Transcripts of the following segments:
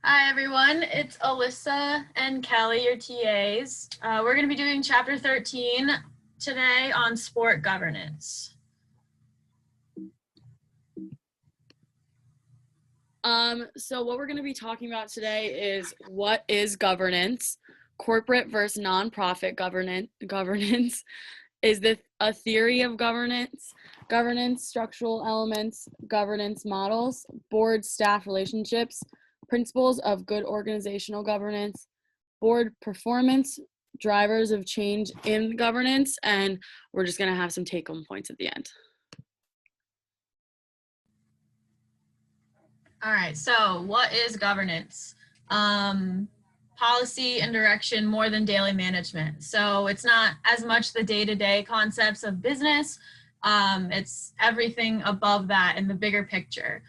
Hi everyone, it's Alyssa and Kelly, your TAs. We're going to be doing chapter 13 today on sport governance. So what we're going to be talking about today is what is governance, corporate versus nonprofit governance, is this a theory of governance, structural elements, governance models, board staff relationships, principles of good organizational governance, board performance, drivers of change in governance, and we're just going to have some take-home points at the end. All right, so what is governance? Policy and direction more than daily management. So it's not as much the day-to-day concepts of business, it's everything above that in the bigger picture.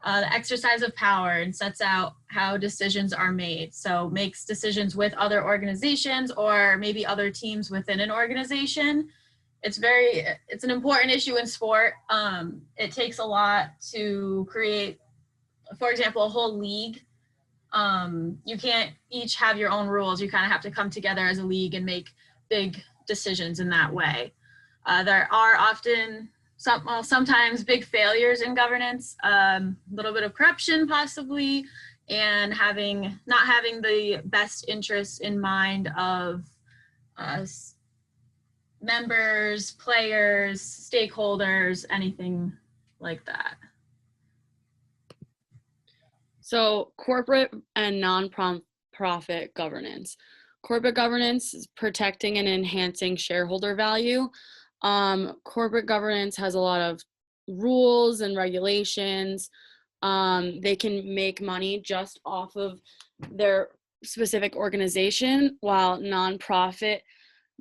The exercise of power and sets out how decisions are made. So makes decisions with other organizations or maybe other teams within an organization. It's an important issue in sport. It takes a lot to create, for example, a whole league. You can't each have your own rules. You kind of have to come together as a league and make big decisions in that way. There are often sometimes big failures in governance, a little bit of corruption possibly, and not having the best interests in mind of members, players, stakeholders, anything like that. So corporate and non-profit governance. Corporate governance is protecting and enhancing shareholder value. Corporate governance has a lot of rules and regulations. They can make money just off of their specific organization, while nonprofit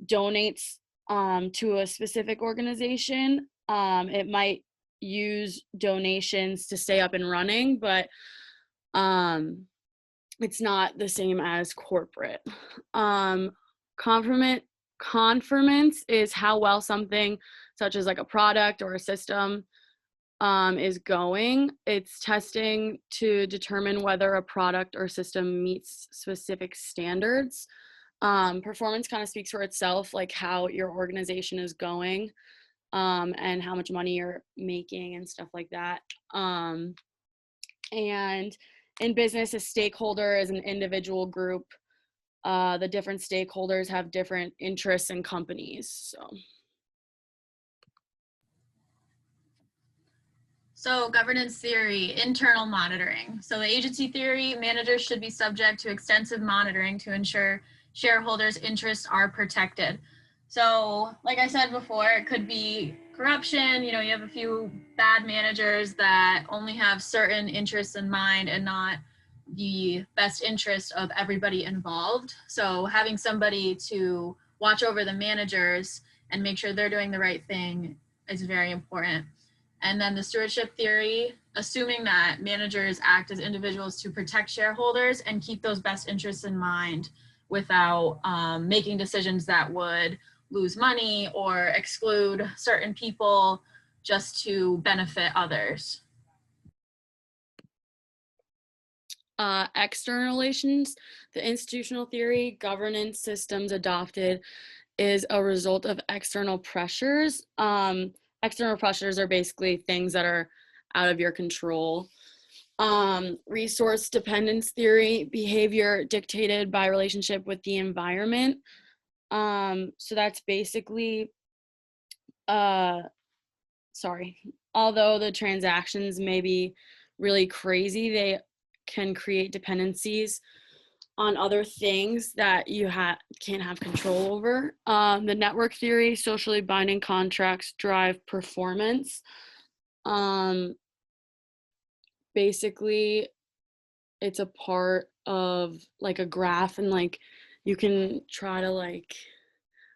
donates to a specific organization. It might use donations to stay up and running, but it's not the same as corporate. Conformance is how well something such as like a product or a system is going. It's testing to determine whether a product or system meets specific standards. Performance kind of speaks for itself, like how your organization is going and how much money you're making and stuff like that. And in business, a stakeholder is an individual group. The different stakeholders have different interests in companies. So governance theory, internal monitoring. So the agency theory, managers should be subject to extensive monitoring to ensure shareholders' interests are protected. So like I said before, it could be corruption. You have a few bad managers that only have certain interests in mind and not the best interest of everybody involved. So having somebody to watch over the managers and make sure they're doing the right thing is very important. And then the stewardship theory, assuming that managers act as individuals to protect shareholders and keep those best interests in mind without making decisions that would lose money or exclude certain people just to benefit others. External relations, the institutional theory, governance systems adopted is a result of external pressures. External pressures are basically things that are out of your control. Resource dependence theory, behavior dictated by relationship with the environment. So that's basically, although the transactions may be really crazy, they can create dependencies on other things that you can't have control over. The network theory, socially binding contracts drive performance. Basically, it's a part of like a graph, and like you can try to I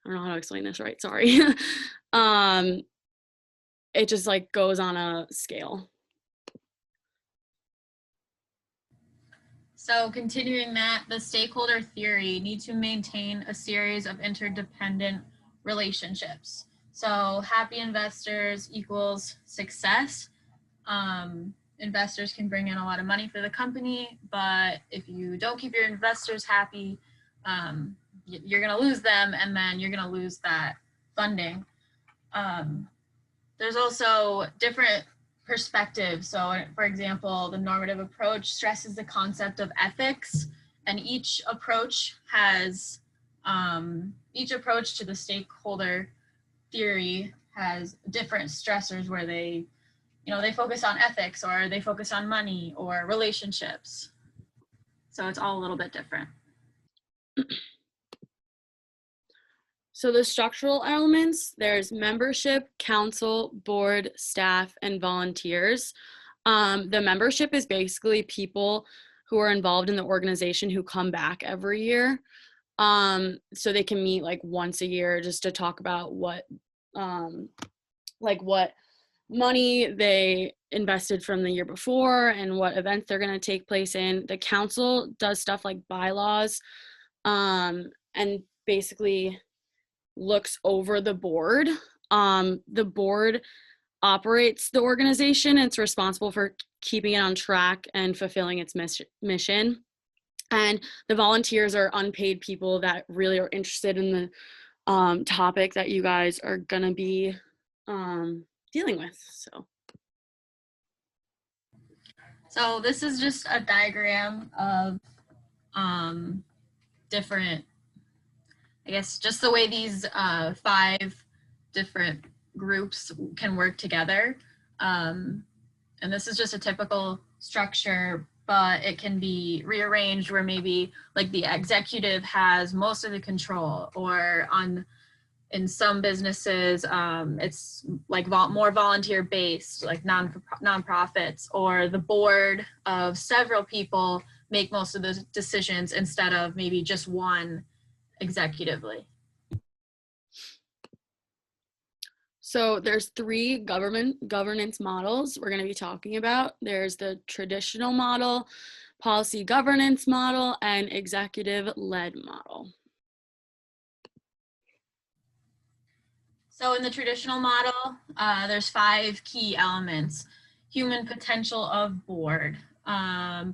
don't know how to explain this right, sorry. It just like goes on a scale. So continuing that, the stakeholder theory needs to maintain a series of interdependent relationships. So happy investors equals success. investors can bring in a lot of money for the company, but if you don't keep your investors happy, you're going to lose them, and then you're going to lose that funding. There's also different perspectives. So, for example, the normative approach stresses the concept of ethics, and each approach to the stakeholder theory has different stressors where they focus on ethics, or they focus on money or relationships. So it's all a little bit different. So the structural elements, there's membership, council, board, staff, and volunteers. The membership is basically people who are involved in the organization who come back every year. So they can meet like once a year just to talk about what money they invested from the year before and what events they're going to take place in. The council does stuff like bylaws, and basically looks over the board. The board operates the organization. It's responsible for keeping it on track and fulfilling its mission. And the volunteers are unpaid people that really are interested in the topic that you guys are going to be dealing with. So this is just a diagram of different, I guess, just the way these 5 different groups can work together. And this is just a typical structure, but it can be rearranged where maybe like the executive has most of the control, or in some businesses, it's like more volunteer based, like nonprofits, or the board of several people make most of the decisions instead of maybe just one executively. So there's 3 governance models we're going to be talking about. There's the traditional model, policy governance model, and executive-led model. So in the traditional model, there's 5 key elements: human potential of board,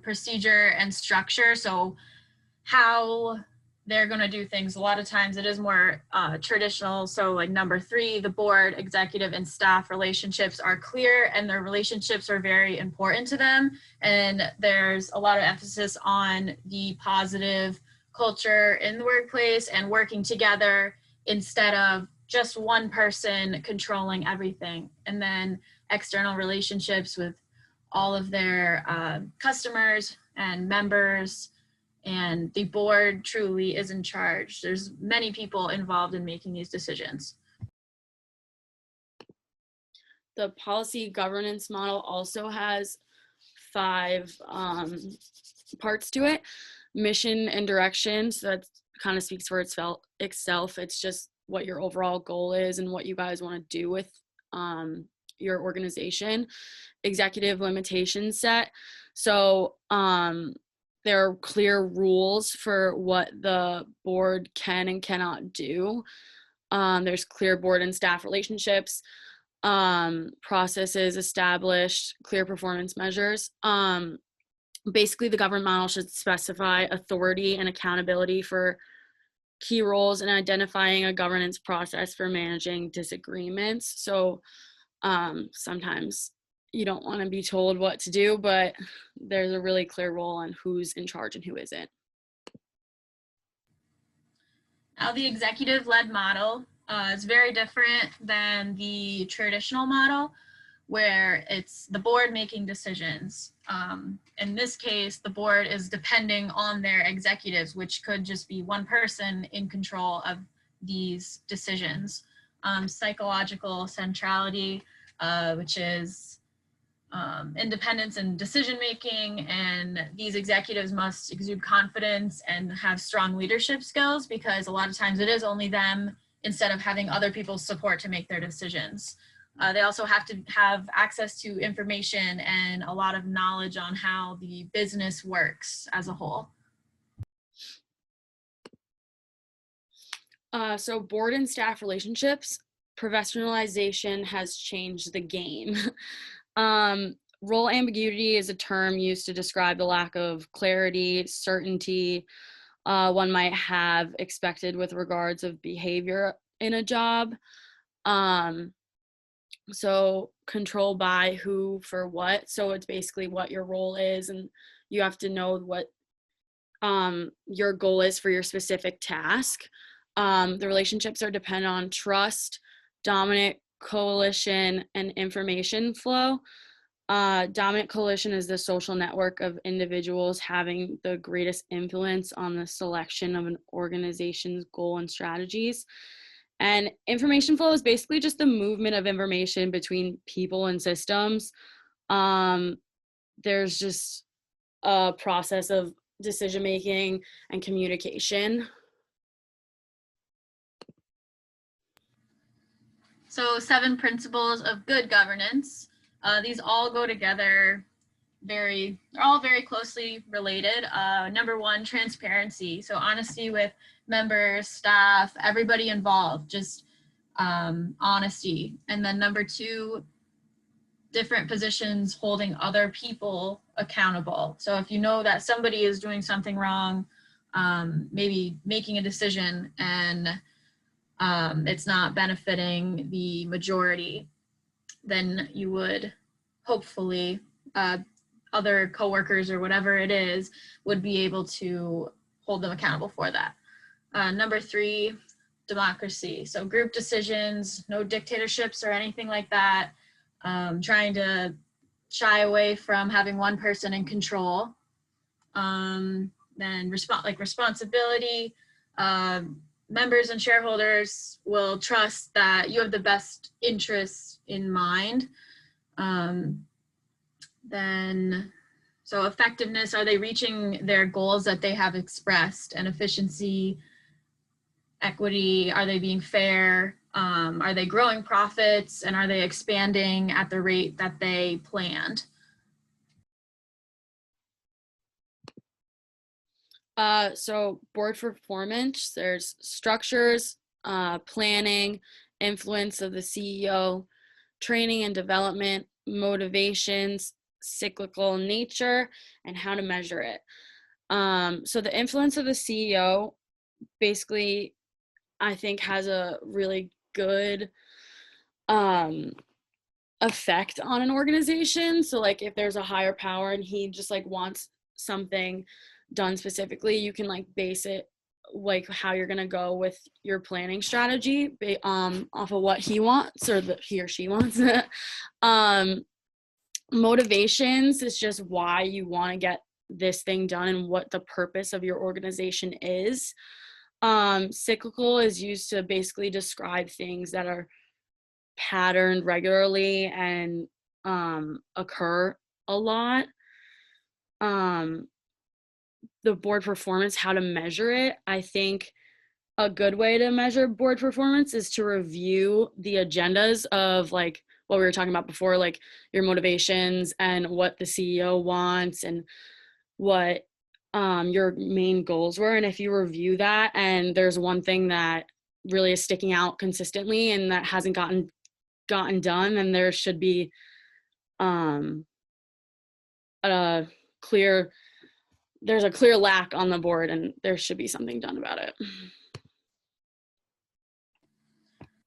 procedure and structure. So how they're going to do things. A lot of times it is more traditional. So like number 3, the board, executive, and staff relationships are clear, and their relationships are very important to them. And there's a lot of emphasis on the positive culture in the workplace and working together instead of just one person controlling everything. And then external relationships with all of their customers and members, and the board truly is in charge. There's many people involved in making these decisions. The policy governance model also has 5 parts to it: mission and direction. So that kind of speaks for itself. It's just what your overall goal is and what you guys want to do with your organization. Executive limitation set. So there are clear rules for what the board can and cannot do. There's clear board and staff relationships, processes established, clear performance measures. Basically, the government model should specify authority and accountability for key roles in identifying a governance process for managing disagreements. So sometimes you don't want to be told what to do, but there's a really clear role on who's in charge and who isn't. Now, the executive-led model is very different than the traditional model, where it's the board making decisions. In this case, the board is depending on their executives, which could just be one person in control of these decisions. Psychological centrality, which is independence and decision making, and these executives must exude confidence and have strong leadership skills, because a lot of times it is only them instead of having other people's support to make their decisions. They also have to have access to information and a lot of knowledge on how the business works as a whole. So board and staff relationships, professionalization has changed the game. role ambiguity is a term used to describe the lack of clarity, certainty one might have expected with regards of behavior in a job. So control by who for what. So it's basically what your role is, and you have to know what your goal is for your specific task. The relationships are dependent on trust, dominant coalition, and information flow. Dominant coalition is the social network of individuals having the greatest influence on the selection of an organization's goal and strategies. And information flow is basically just the movement of information between people and systems. There's just a process of decision making and communication. So 7 principles of good governance. These all go together they're all very closely related. Number 1, transparency. So honesty with members, staff, everybody involved, just honesty. And then number 2, different positions holding other people accountable. So if you know that somebody is doing something wrong, maybe making a decision and it's not benefiting the majority, then you would hopefully other coworkers or whatever it is would be able to hold them accountable for that. Number 3, democracy. So group decisions, no dictatorships or anything like that. Trying to shy away from having one person in control. Then responsibility. Members and shareholders will trust that you have the best interests in mind. So effectiveness, are they reaching their goals that they have expressed? And efficiency, equity, are they being fair? Are they growing profits? And are they expanding at the rate that they planned? So board performance, there's structures, planning, influence of the CEO, training and development, motivations, cyclical nature, and how to measure it. So the influence of the CEO basically, I think, has a really good effect on an organization. So like if there's a higher power and he just like wants something done specifically, you can like base it like how you're gonna go with your planning strategy off of what he wants or he or she wants. Motivations is just why you want to get this thing done and what the purpose of your organization is. Cyclical is used to basically describe things that are patterned regularly and occur a lot. The board performance, how to measure it. I think a good way to measure board performance is to review the agendas of like what we were talking about before, like your motivations and what the CEO wants and what your main goals were. And if you review that and there's one thing that really is sticking out consistently and that hasn't gotten done, then there should be there's a clear lack on the board and there should be something done about it.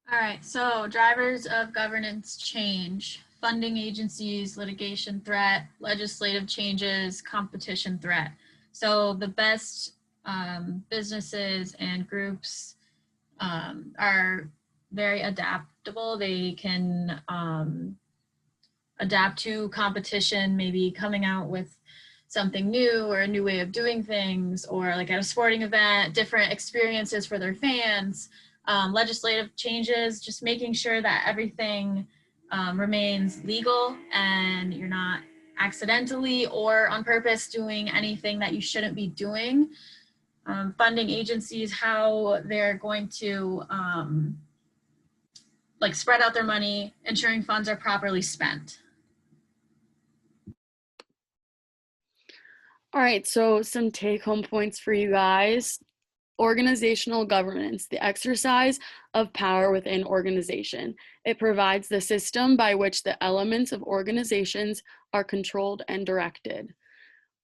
All right, so drivers of governance change, funding agencies, litigation threat, legislative changes, competition threat. So the best businesses and groups are very adaptable. They can adapt to competition, maybe coming out with something new or a new way of doing things, or like at a sporting event, different experiences for their fans. Legislative changes, just making sure that everything remains legal and you're not accidentally or on purpose doing anything that you shouldn't be doing. Funding agencies, how they're going to like spread out their money, ensuring funds are properly spent. All right, so some take-home points for you guys. Organizational governance, the exercise of power within organization. It provides the system by which the elements of organizations are controlled and directed.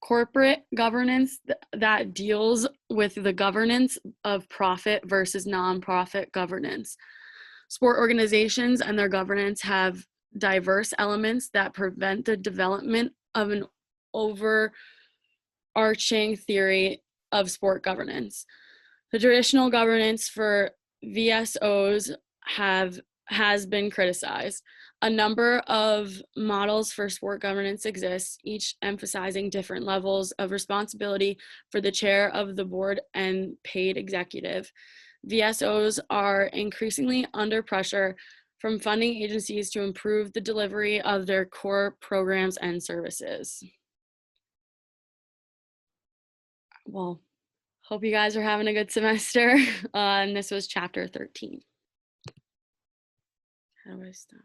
Corporate governance, that deals with the governance of profit versus nonprofit governance. Sport organizations and their governance have diverse elements that prevent the development of an overarching theory of sport governance. The traditional governance for VSOs has been criticized. A number of models for sport governance exist, each emphasizing different levels of responsibility for the chair of the board and paid executive. VSOs are increasingly under pressure from funding agencies to improve the delivery of their core programs and services. Well, hope you guys are having a good semester. And this was chapter 13. How do I stop?